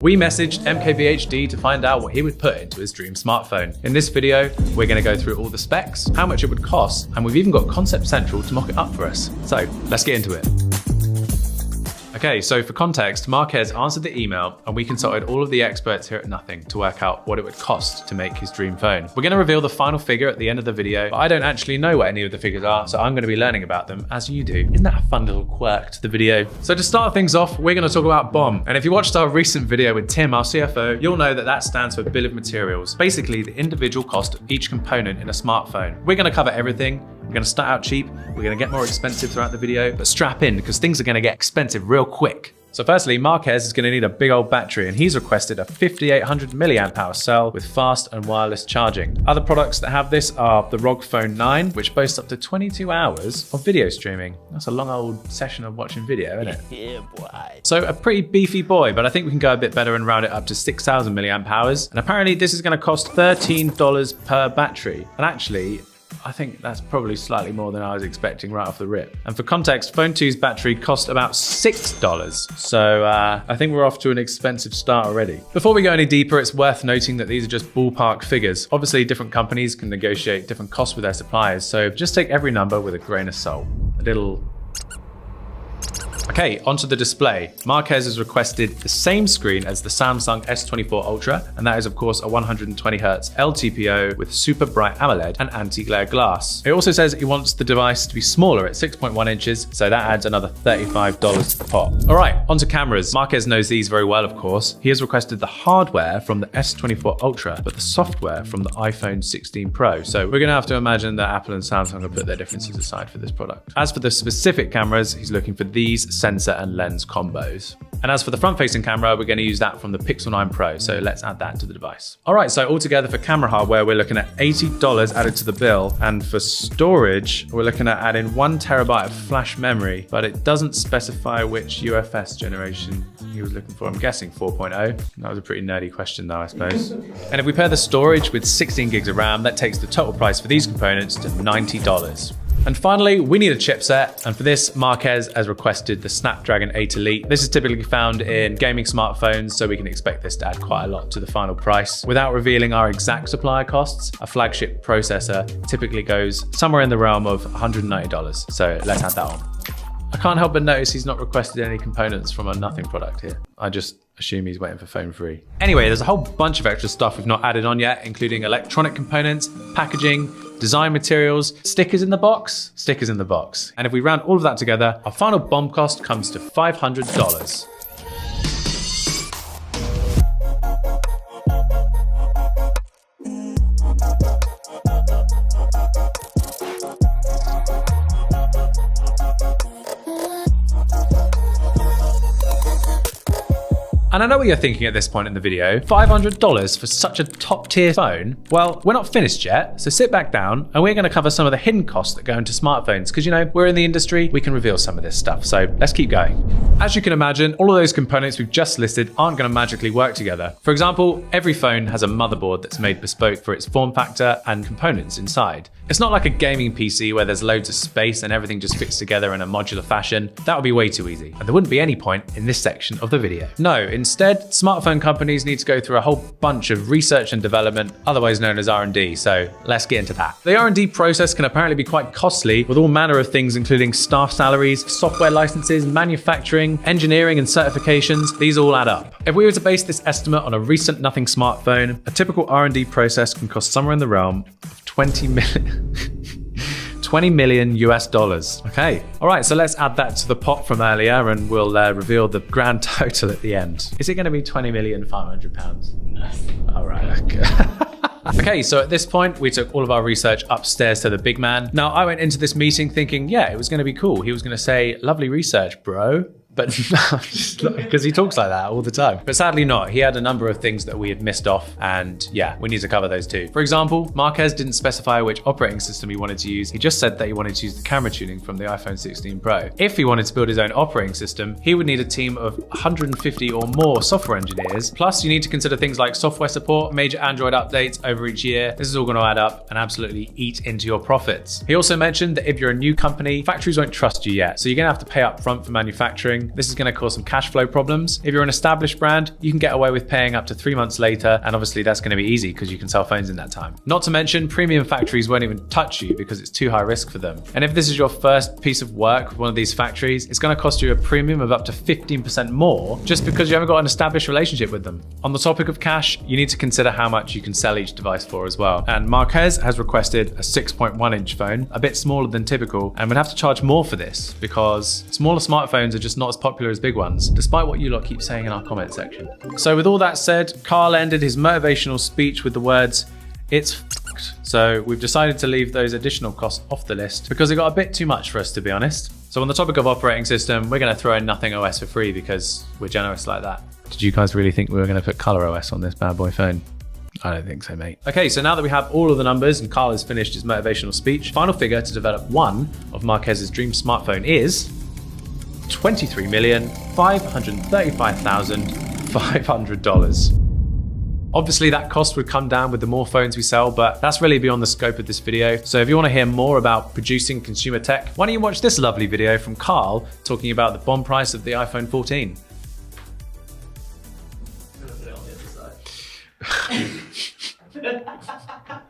We messaged MKBHD to find out what he would put into his dream smartphone. In this video, we're going to go through all the specs, how much it would cost, and we've even got Concept Central to mock it up for us. So let's get into it. Okay, so for context, Marquez answered the email and we consulted all of the experts here at Nothing to work out what it would cost to make his dream phone. We're gonna reveal the final figure at the end of the video, but I don't actually know what any of the figures are, so I'm gonna be learning about them as you do. Isn't that a fun little quirk to the video? So to start things off, we're gonna talk about BOM. And if you watched our recent video with Tim, our CFO, you'll know that that stands for Bill of Materials, basically the individual cost of each component in a smartphone. We're gonna cover everything. We're gonna start out cheap, we're gonna get more expensive throughout the video, but strap in because things are gonna get expensive real quick. So firstly, Marquez is gonna need a big old battery and he's requested a 5800 milliamp hour cell with fast and wireless charging. Other products that have this are the ROG Phone 9, which boasts up to 22 hours of video streaming. That's a long old session of watching video, isn't it? Yeah, boy. So a pretty beefy boy, but I think we can go a bit better and round it up to 6000 milliamp hours. And apparently this is gonna cost $13 per battery. And actually, I think that's probably slightly more than I was expecting right off the rip. And for context, Phone 2's battery cost about $6. So I think we're off to an expensive start already. Before we go any deeper, it's worth noting that these are just ballpark figures. Obviously, different companies can negotiate different costs with their suppliers. So just take every number with a grain of salt. Okay, onto the display. Marquez has requested the same screen as the Samsung S24 Ultra, and that is of course a 120Hz LTPO with super bright AMOLED and anti-glare glass. It also says he wants the device to be smaller at 6.1 inches, so that adds another $35 to the pot. All right, onto cameras. Marquez knows these very well, of course. He has requested the hardware from the S24 Ultra, but the software from the iPhone 16 Pro. So we're gonna have to imagine that Apple and Samsung have put their differences aside for this product. As for the specific cameras, he's looking for these sensor and lens combos. And as for the front-facing camera, we're going to use that from the Pixel 9 Pro, so let's add that to the device. All right, so altogether for camera hardware, we're looking at $80 added to the bill, and for storage, we're looking at adding 1 terabyte of flash memory, but it doesn't specify which UFS generation he was looking for. I'm guessing 4.0. That was a pretty nerdy question though, I suppose. And if we pair the storage with 16 gigs of RAM, that takes the total price for these components to $90. And finally, we need a chipset, and for this, Marquez has requested the Snapdragon 8 Elite. This is typically found in gaming smartphones, so we can expect this to add quite a lot to the final price. Without revealing our exact supplier costs, a flagship processor typically goes somewhere in the realm of $190, so let's add that on. I can't help but notice he's not requested any components from a Nothing product here. I just assume he's waiting for Phone 3. Anyway, there's a whole bunch of extra stuff we've not added on yet, including electronic components, packaging, design materials, stickers in the box. And if we round all of that together, our final BOM cost comes to $500. And I know what you're thinking at this point in the video, $500 for such a top tier phone? Well, we're not finished yet, so sit back down and we're gonna cover some of the hidden costs that go into smartphones, because you know, we're in the industry, we can reveal some of this stuff, so let's keep going. As you can imagine, all of those components we've just listed aren't gonna magically work together. For example, every phone has a motherboard that's made bespoke for its form factor and components inside. It's not like a gaming PC where there's loads of space and everything just fits together in a modular fashion. That would be way too easy, and there wouldn't be any point in this section of the video. No, instead, smartphone companies need to go through a whole bunch of research and development, otherwise known as R&D, so let's get into that. The R&D process can apparently be quite costly, with all manner of things including staff salaries, software licenses, manufacturing, engineering and certifications. These all add up. If we were to base this estimate on a recent Nothing smartphone, a typical R&D process can cost somewhere in the realm of 20 million US dollars. Okay, all right, so let's add that to the pot from earlier and we'll reveal the grand total at the end. Is it gonna be 20,500,000 pounds? All right, okay. Okay, so at this point, we took all of our research upstairs to the big man. Now, I went into this meeting thinking, yeah, it was gonna be cool. He was gonna say, lovely research, bro. But because he talks like that all the time. But sadly not. He had a number of things that we had missed off, and yeah, we need to cover those too. For example, Marquez didn't specify which operating system he wanted to use. He just said that he wanted to use the camera tuning from the iPhone 16 Pro. If he wanted to build his own operating system, he would need a team of 150 or more software engineers. Plus, you need to consider things like software support, major Android updates over each year. This is all going to add up and absolutely eat into your profits. He also mentioned that if you're a new company, factories won't trust you yet, so you're going to have to pay up front for manufacturing. shipping. This is going to cause some cash flow problems. If you're an established brand, you can get away with paying up to 3 months later, and obviously that's going to be easy because you can sell phones in that time. Not to mention, premium factories won't even touch you because it's too high risk for them. And if this is your first piece of work with one of these factories, it's going to cost you a premium of up to 15% more just because you haven't got an established relationship with them. On the topic of cash, you need to consider how much you can sell each device for as well. And Marquez has requested a 6.1-inch phone, a bit smaller than typical, and would have to charge more for this because smaller smartphones are just not as popular as big ones, despite what you lot keep saying in our comment section. So with all that said, Carl ended his motivational speech with the words, "It's f***ed." So we've decided to leave those additional costs off the list because it got a bit too much for us, to be honest. So on the topic of operating system, we're going to throw in Nothing OS for free because we're generous like that. Did you guys really think we were going to put Color OS on this bad boy phone? I don't think so, mate. Okay, so now that we have all of the numbers and Carl has finished his motivational speech, final figure to develop one of Marquez's dream smartphone is $23,535,500. Obviously that cost would come down with the more phones we sell, but that's really beyond the scope of this video. So if you want to hear more about producing consumer tech, why don't you watch this lovely video from Carl talking about the bomb price of the iPhone 14. I'm gonna put it on the other side.